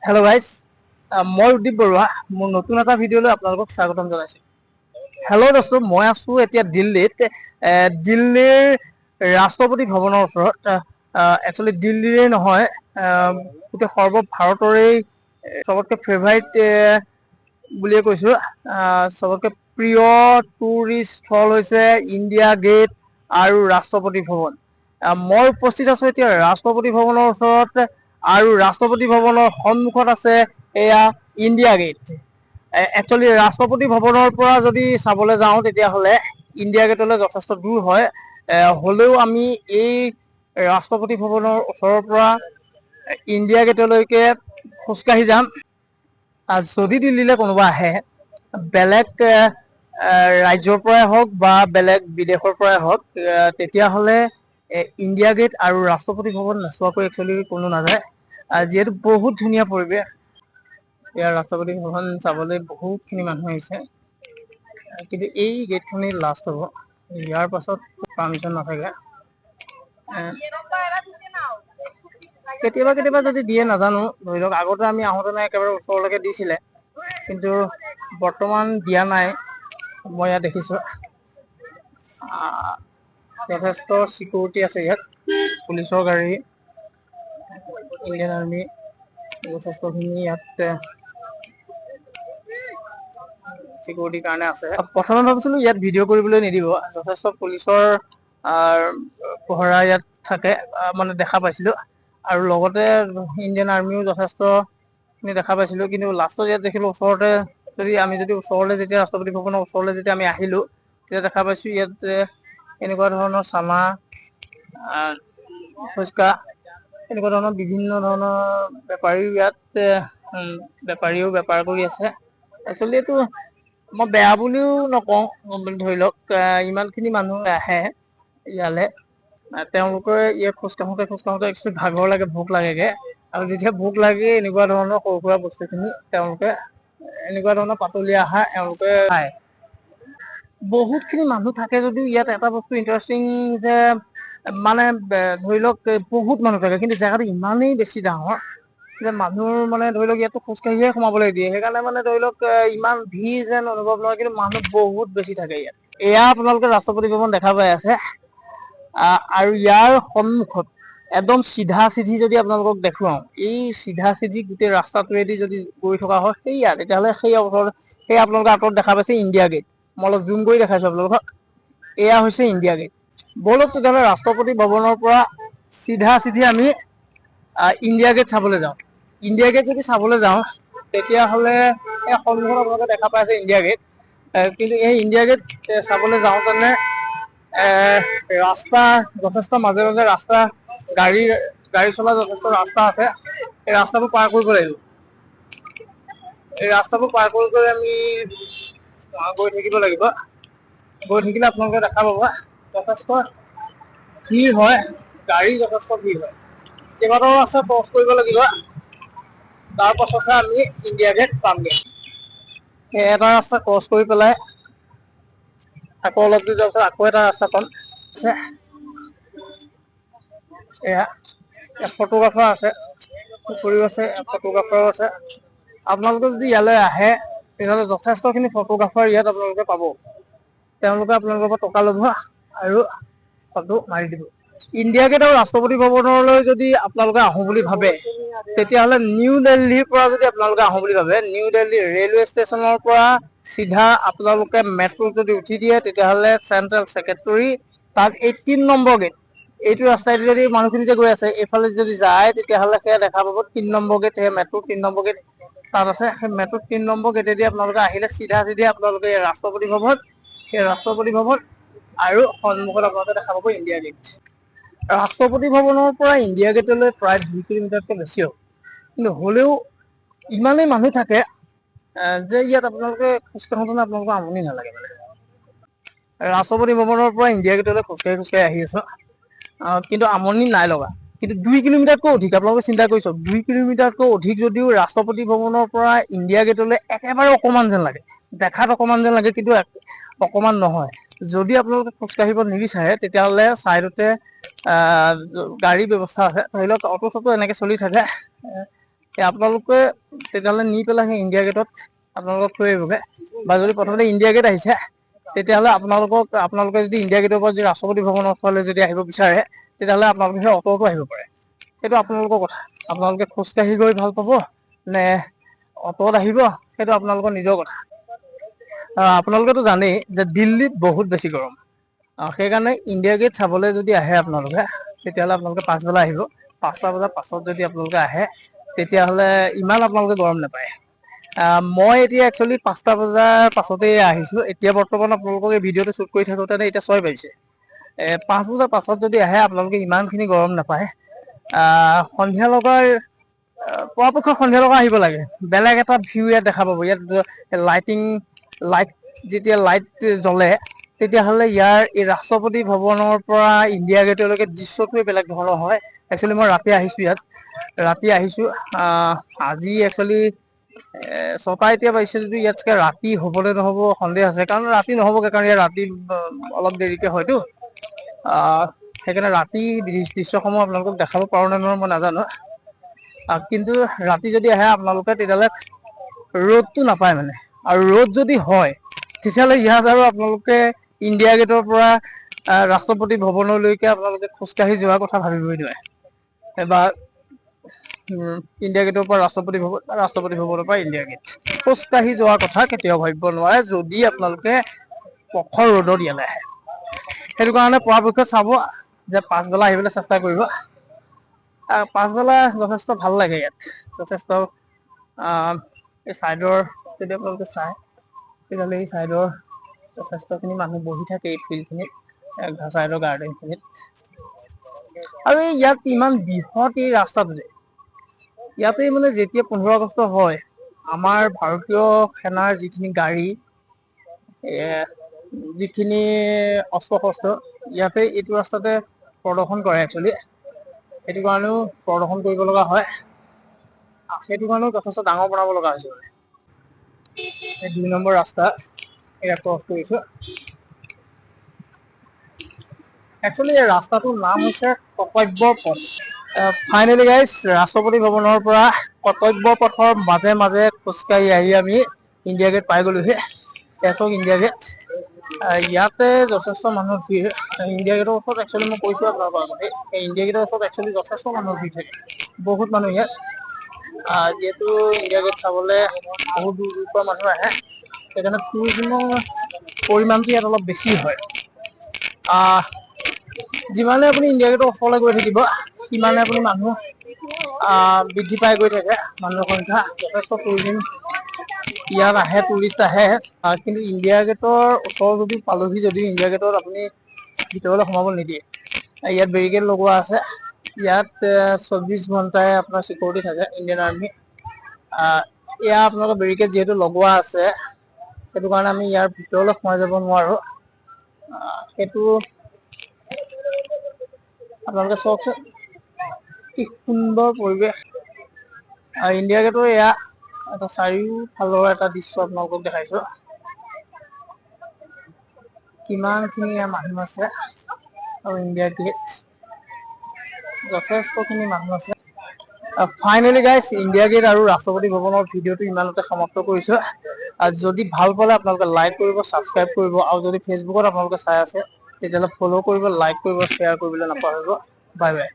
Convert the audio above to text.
Hello' guys, মই উদ্দীপ বৰুৱা। মোৰ নতুন এটা ভিডিঅ'লৈ আপোনালোকক স্বাগতম জনাইছোঁ। হেল্ল' দোস্তো, মই আছোঁ এতিয়া দিল্লীত। দিল্লীৰ ৰাষ্ট্ৰপতি ভৱনৰ ওচৰত। একচুৱেলি দিল্লীৰে নহয়, গোটেই সৰ্বভাৰতৰেই চবতকৈ ফেভাৰিট বুলিয়ে কৈছোঁ। চবতকৈ প্ৰিয় টুৰিষ্ট স্থল হৈছে ইণ্ডিয়া গেট আৰু ৰাষ্ট্ৰপতি ভৱন। মই উপস্থিত আছোঁ এতিয়া ৰাষ্ট্ৰপতি ভৱনৰ ওচৰত, আৰু ৰাষ্ট্ৰপতি ভৱনৰ সন্মুখত আছে এয়া ইণ্ডিয়া গেট। একচুৱেলি ৰাষ্ট্ৰপতি ভৱনৰ পৰা যদি চাবলৈ যাওঁ তেতিয়াহ'লে ইণ্ডিয়া গেটলৈ যথেষ্ট দূৰ হয়। হ'লেও আমি এই ৰাষ্ট্ৰপতি ভৱনৰ ওচৰৰ পৰা ইণ্ডিয়া গেটলৈকে খোজকাঢ়ি যাম। যদি দিল্লীলৈ কোনোবা আহে, বেলেগ ৰাজ্যৰ পৰাই হওক বা বেলেগ বিদেশৰ পৰাই হওক, তেতিয়াহ'লে ইণ্ডিয়া গেট আৰু ৰাষ্ট্ৰপতি ভৱন নোচোৱাকৈ একচুৱেলি কোনো নাযায়। যিহেতু বহুত ধুনীয়া পৰিৱেশ, ইয়াৰ ৰাষ্ট্ৰপতি ভৱন চাবলৈ বহুতখিনি মানুহ আহিছে। কিন্তু এই গেটখনেই লাষ্ট হ'ব, ইয়াৰ পাছত পাৰ্মিশ্যন নাথাকে। কেতিয়াবা কেতিয়াবা যদি দিয়ে নাজানো, ধৰি লওক আগতে আমি আহোঁতে একেবাৰে ওচৰলৈকে দিছিলে, কিন্তু বৰ্তমান দিয়া নাই। মই ইয়াত দেখিছোঁ যথেষ্ট চিকিউৰিটি আছে ইয়াত, পুলিচৰ গাড়ী, ইণ্ডিয়ান আৰ্মি যথেষ্টখিনি ইয়াত চিকিউৰিটিৰ কাৰণে আছে। প্ৰথমে ভাবিছিলোঁ ইয়াত ভিডিঅ' কৰিবলৈ নিদিব, যথেষ্ট পুলিচৰ পহৰা ইয়াত থাকে, মানে দেখা পাইছিলোঁ। আৰু লগতে ইণ্ডিয়ান আৰ্মিও যথেষ্টখিনি দেখা পাইছিলোঁ। কিন্তু লাষ্টত ইয়াত দেখিলোঁ ওচৰতে, আমি যদি ওচৰলৈ যেতিয়া ৰাষ্ট্ৰপতি ভৱনৰ ওচৰলৈ যেতিয়া আমি আহিলোঁ, তেতিয়া দেখা পাইছোঁ ইয়াত এনেকুৱা ধৰণৰ চানা, ফুচকা, এনেকুৱা ধৰণৰ বিভিন্ন ধৰণৰ বেপাৰীও ইয়াত বেপাৰীও বেপাৰ কৰি আছে। একচুৱেলি এইটো মই বেয়া বুলিও নকওঁ, ধৰি লওক ইমানখিনি মানুহ আহে ইয়ালৈ, তেওঁলোকে ইয়াত খোজকাঢ়োতে একচুৱেলি ভাগৰ লাগে, ভোক লাগেগে। আৰু যেতিয়া ভোক লাগে, এনেকুৱা ধৰণৰ সৰু সুৰা বস্তুখিনি তেওঁলোকে এনেকুৱা ধৰণৰ পাতলীয়া আহাৰ এওঁলোকে খায়। বহুতখিনি মানুহ থাকে যদিও ইয়াত এটা বস্তু ইণ্টাৰেষ্টিং যে, মানে ধৰি লওক বহুত মানুহ থাকে, কিন্তু জেগাটো ইমানেই বেছি ডাঙৰ যে মানুহৰ মানে ধৰি লওক ইয়াতো খোজকাঢ়িয়ে সোমাবলৈ দিয়ে। সেইকাৰণে মানে ধৰি লওক ইমান ভিৰ যেন অনুভৱ নহয়, কিন্তু মানুহ বহুত বেছি থাকে ইয়াত। এয়া আপোনালোকে ৰাষ্ট্ৰপতি ভৱন দেখা পাই আছে, আৰু ইয়াৰ সন্মুখত একদম চিধা চিধি যদি আপোনালোকক দেখুৱাও, এই চিধা চিধি গোটেই ৰাস্তাটোৱেদি যদি গৈ থকা হয়, সেয়া তেতিয়াহ'লে সেই আপোনালোকে আঁতৰত দেখা পাইছে ইণ্ডিয়া গেট। মই অলপ জুম কৰি দেখাইছোঁ আপোনালোকক, এয়া হৈছে ইণ্ডিয়া গেট। ব'লক তেতিয়াহ'লে ৰাষ্ট্ৰপতি ভৱনৰ পৰা চিধা চিধি আমি ইণ্ডিয়া গেট চাবলৈ যাওঁ। ইণ্ডিয়া গেট যদি চাবলৈ যাওঁ, তেতিয়াহ'লে এই সন্মুখত আপোনালোকে দেখা পাই আছে ইণ্ডিয়া গেট। কিন্তু এই ইণ্ডিয়া গেট চাবলৈ যাওঁতেনে ৰাস্তা যথেষ্ট, মাজে মাজে ৰাস্তা, গাড়ী চলা যথেষ্ট ৰাস্তা আছে। এই ৰাস্তাবোৰ পাৰ কৰিব লাগিব। এই ৰাস্তাবোৰ পাৰ কৰি আমি গৈ থাকিব লাগিব। গৈ থাকিলে আপোনালোকে দেখা পাব যথেষ্ট ভিৰ হয়, গাড়ী যথেষ্ট ভিৰ হয়। কেইবাটাও ৰাস্তা ক্ৰছ কৰিব লাগিব, তাৰ পাছতহে আমি ইণ্ডিয়া গেট পামগে। এটা ৰাস্তা ক্ৰছ কৰি পেলাই আকৌ অলপ দূৰ যোৱাৰ পিছত আকৌ এটা ৰাস্তা পাম। এয়া ফটোগ্ৰাফাৰ আছে, পুখুৰীও আছে, ফটোগ্ৰাফাৰো আছে। আপোনালোকে যদি ইয়ালৈ আহে, তেতিয়াহ'লে যথেষ্টখিনি ফটোগ্ৰাফাৰ ইয়াত আপোনালোকে পাব। তেওঁলোকে আপোনালোকৰ পৰা টকা ল'ব আৰু ফটো মাৰি দিব। ইণ্ডিয়া গেট আৰু ৰাষ্ট্ৰপতি ভৱনলৈ যদি আপোনালোকে আহোঁ বুলি ভাবে, তেতিয়াহ'লে নিউ দিল্লীৰ পৰা যদি আপোনালোকে আহোঁ বুলি ভাবে, নিউ দিল্লী ৰেলৱে ষ্টেচনৰ পৰা চিধা আপোনালোকে মেট্ৰ' যদি উঠি দিয়ে, তেতিয়াহ'লে চেণ্ট্ৰেল ছেক্ৰেটাৰী, তাত 18 নম্বৰ গেট, এইটো ৰাস্তাইদি যদি মানুহখিনি যে গৈ আছে, এইফালে যদি যায়, তেতিয়াহ'লে সেয়া দেখা পাব 3 নম্বৰ গেট। সেই মেট্ৰ' 3 নম্বৰ গেট তাত আছে। সেই মেট্ৰ' 3 নম্বৰ গেটেদি আপোনালোকে আহিলে চিধা চিধি আপোনালোকে ৰাষ্ট্ৰপতি ভৱন, সেই ৰাষ্ট্ৰপতি ভৱন আৰু সন্মুখত আপোনালোকে দেখা পাব ইণ্ডিয়া গেট। ৰাষ্ট্ৰপতি ভৱনৰ পৰা ইণ্ডিয়া গেটলৈ প্ৰায় 2 কিলোমিটাৰতকৈ বেছি হ'ব, কিন্তু হ'লেও ইমানেই মানুহ থাকে যে ইয়াত আপোনালোকে খোজকাঢ়োতে আপোনালোকৰ আমনি নালাগে। মানে ৰাষ্ট্ৰপতি ভৱনৰ পৰা ইণ্ডিয়া গেটলৈ খোজকাঢ়ি খোজকাঢ়ি আহি আছো, কিন্তু আমনি নাই লগা। কিন্তু 2 কিলোমিটাৰতকৈ অধিক, আপোনালোকে চিন্তা কৰি চাওক, 2 কিলোমিটাৰতকৈ অধিক যদিও ৰাষ্ট্ৰপতি ভৱনৰ পৰা ইণ্ডিয়া গেটলৈ একেবাৰে অকমান যেন লাগে, দেখাত অকমান যেন লাগে, কিন্তু অকমান নহয়। যদি আপোনালোকে খোজকাঢ়িব নিবিচাৰে, তেতিয়াহ'লে ছাইডতে গাড়ীৰ ব্যৱস্থা আছে। ধৰি লওক অটো চটো এনেকে চলি থাকে, আপোনালোকে তেতিয়াহ'লে নি পেলাই সেই ইণ্ডিয়া গেটত আপোনালোকক থৈ আহিবগৈ। বা যদি প্ৰথমতে ইণ্ডিয়া গেট আহিছে তেতিয়াহ'লে আপোনালোকে যদি ইণ্ডিয়া গেটৰ পৰা যদি ৰাষ্ট্ৰপতি ভৱনৰ ওচৰলৈ যদি আহিব বিচাৰে তেতিয়াহ'লে আপোনালোকে সেই অ'টোতো আহিব পাৰে। সেইটো আপোনালোকৰ কথা, আপোনালোকে খোজকাঢ়ি গৈ ভাল পাব নে অ'টোত আহিব, সেইটো আপোনালোকৰ নিজৰ কথা। আপোনালোকেতো জানেই যে দিল্লীত বহুত বেছি গৰম। সেইকাৰণে ইণ্ডিয়া গেট চাবলৈ যদি আহে আপোনালোকে তেতিয়াহ'লে আপোনালোকে পাছবেলা আহিব। 5টা বজাৰ পাছত যদি আপোনালোকে আহে তেতিয়াহ'লে ইমান আপোনালোকে গৰম নাপায়। মই এতিয়া একচুৱেলি 5টা বজাৰ পাছতে আহিছো। এতিয়া বৰ্তমান আপোনালোকক এই ভিডিঅ'টো শ্বুট কৰি থাকোঁতে এতিয়া 6 বাজিছে। 5 বজাৰ পাছত যদি আহে আপোনালোকে ইমানখিনি গৰম নাপায়। সন্ধিয়া লগাৰ পৰাপক্ষত সন্ধিয়া লগা আহিব লাগে, বেলেগ এটা ভিউ ইয়াত দেখা পাব। ইয়াত লাইট যেতিয়া লাইট জ্বলে তেতিয়াহ'লে ইয়াৰ এই ৰাষ্ট্ৰপতি ভৱনৰ পৰা ইণ্ডিয়া গেটলৈকে দৃশ্যটোৱে বেলেগ ধৰণৰ হয়। একচুৱেলি মই ৰাতি আহিছো ইয়াত, ৰাতি আহিছো। আজি একচুৱেলি 6টা এতিয়া বাজিছে যদি ইয়াত চাগে ৰাতি হ'বলৈ নহ'ব সন্দেহ আছে, কাৰণ ৰাতি নহ'বগৈ কাৰণ ইয়াত ৰাতি অলপ দেৰিকে হয়তো। সেইকাৰণে ৰাতি দৃশ্যসমূহ আপোনালোকক দেখাব পাৰো নে নোৱাৰো মই নাজানো। কিন্তু ৰাতি যদি আহে আপোনালোকে তেতিয়াহ'লে ৰ'দটো নাপায় মানে, আৰু ৰ'দ যদি হয় তেতিয়াহ'লে ইয়াত আৰু আপোনালোকে ইণ্ডিয়া গেটৰ পৰা ৰাষ্ট্ৰপতি ভৱনলৈকে আপোনালোকে খোজকাঢ়ি যোৱাৰ কথা ভাবিবই নোৱাৰে। এবাৰ ইণ্ডিয়া গেটৰ পৰা ৰাষ্ট্ৰপতি ভৱন, ৰাষ্ট্ৰপতি ভৱনৰ পৰা ইণ্ডিয়া গেট খোজকাঢ়ি যোৱাৰ কথা কেতিয়াও ভাবিব নোৱাৰে যদি আপোনালোকে প্ৰখৰ ৰ'দত ইয়ালৈ আহে। সেইটো কাৰণে পৰাপক্ষত চাব যে পাছবেলা আহিবলৈ চেষ্টা কৰিব। পাছবেলা যথেষ্ট ভাল লাগে ইয়াত, যথেষ্ট এই ছাইডৰ যদি আপোনালোকে চাই তেতিয়াহ'লে এই ছাইডৰ যথেষ্টখিনি মানুহ বহি থাকে এই ফিল্ডখিনিত, ছাইডৰ গাৰ্ডেনখিনিত। আৰু ইয়াত ইমান বৃহৎ এই ৰাস্তাটো যে ইয়াতে মানে যেতিয়া 15 আগষ্ট হয়, আমাৰ ভাৰতীয় সেনাৰ যিখিনি গাড়ী, যিখিনি অস্ত্ৰ শস্ত্ৰ ইয়াতে এইটো ৰাস্তাতে প্ৰদৰ্শন কৰে একচুৱেলি। সেইটো কাৰণেও প্ৰদৰ্শন কৰিব লগা হয়, সেইটো কাৰণেও যথেষ্ট ডাঙৰ বনাব লগা হৈছে মানে। এই 2 নম্বৰ ৰাস্তা এয়া ক্ৰছ কৰিছো। একচুৱেলি এই ৰাস্তাটোৰ নাম হৈছে কৰ্তব্য পথ। ফাইনেলি গাইজ, ৰাষ্ট্ৰপতি ভৱনৰ পৰা কৰ্তব্য পথৰ মাজে মাজে খোজকাঢ়ি আহি আমি ইণ্ডিয়া গেট পাই গ'লোহি। চাওক ইণ্ডিয়া গেট, ইয়াতে যথেষ্ট মানুহৰ ভিৰ। ইণ্ডিয়া গেটৰ ওচৰত একচুৱেলি মই কৈছো আপোনালোকৰ আগতে, ইণ্ডিয়া গেটৰ ওচৰত একচুৱেলি যথেষ্ট মানুহৰ ভিৰ থাকে, বহুত মানুহ ইয়াত। যিহেতু ইণ্ডিয়া গেট চাবলৈ বহুত দূৰ দূৰৰ পৰা মানুহ আহে, সেইকাৰণে টুৰিজিমৰ পৰিমাণটো ইয়াত অলপ বেছি হয়। যিমানে আপুনি ইণ্ডিয়া গেটৰ ওচৰলৈ গৈ থাকিব সিমানে আপুনি মানুহ বৃদ্ধি পাই গৈ থাকে, মানুহৰ সংখ্যা। যথেষ্ট টুৰিজিম ইয়াত আহে, টুৰিষ্ট আহে। কিন্তু ইণ্ডিয়া গেটৰ ওচৰ যদি পালোহি যদিও ইণ্ডিয়া গেটত আপুনি ভিতৰলৈ সোমাব নিদিয়ে। ইয়াত বেৰিকেড লগোৱা আছে, ইয়াত 24 ঘণ্টাই আপোনাৰ চিকিউৰিটি থাকে, ইণ্ডিয়ান আৰ্মি। এয়া আপোনালোকৰ বেৰিকেড যিহেতু লগোৱা আছে, সেইটো কাৰণে আমি ইয়াৰ ভিতৰলৈ সোমাই যাব নোৱাৰো। সেইটো আপোনালোকে চাওকচোন কি সুন্দৰ পৰিৱেশ। ইণ্ডিয়া গেটৰ এয়া এটা চাৰিওফালৰ এটা দৃশ্য আপোনালোকক দেখাইছো। কিমানখিনি মানুহ আছে, আৰু ইণ্ডিয়া গেট যথেষ্টখিনি মানুহ আছে। ফাইনেলি গাইজ, ইণ্ডিয়া গেট আৰু ৰাষ্ট্ৰপতি ভৱনৰ ভিডিঅ'টো ইমানতে সমাপ্ত কৰিছো। যদি ভাল পালে আপোনালোকে লাইক কৰিব, ছাবস্ক্ৰাইব কৰিব, আৰু যদি ফেচবুকত আপোনালোকে চাই আছে তেতিয়াহ'লে ফ'ল' কৰিব, লাইক কৰিব, শ্বেয়াৰ কৰিবলৈ নাপাহৰিব। Bye bye.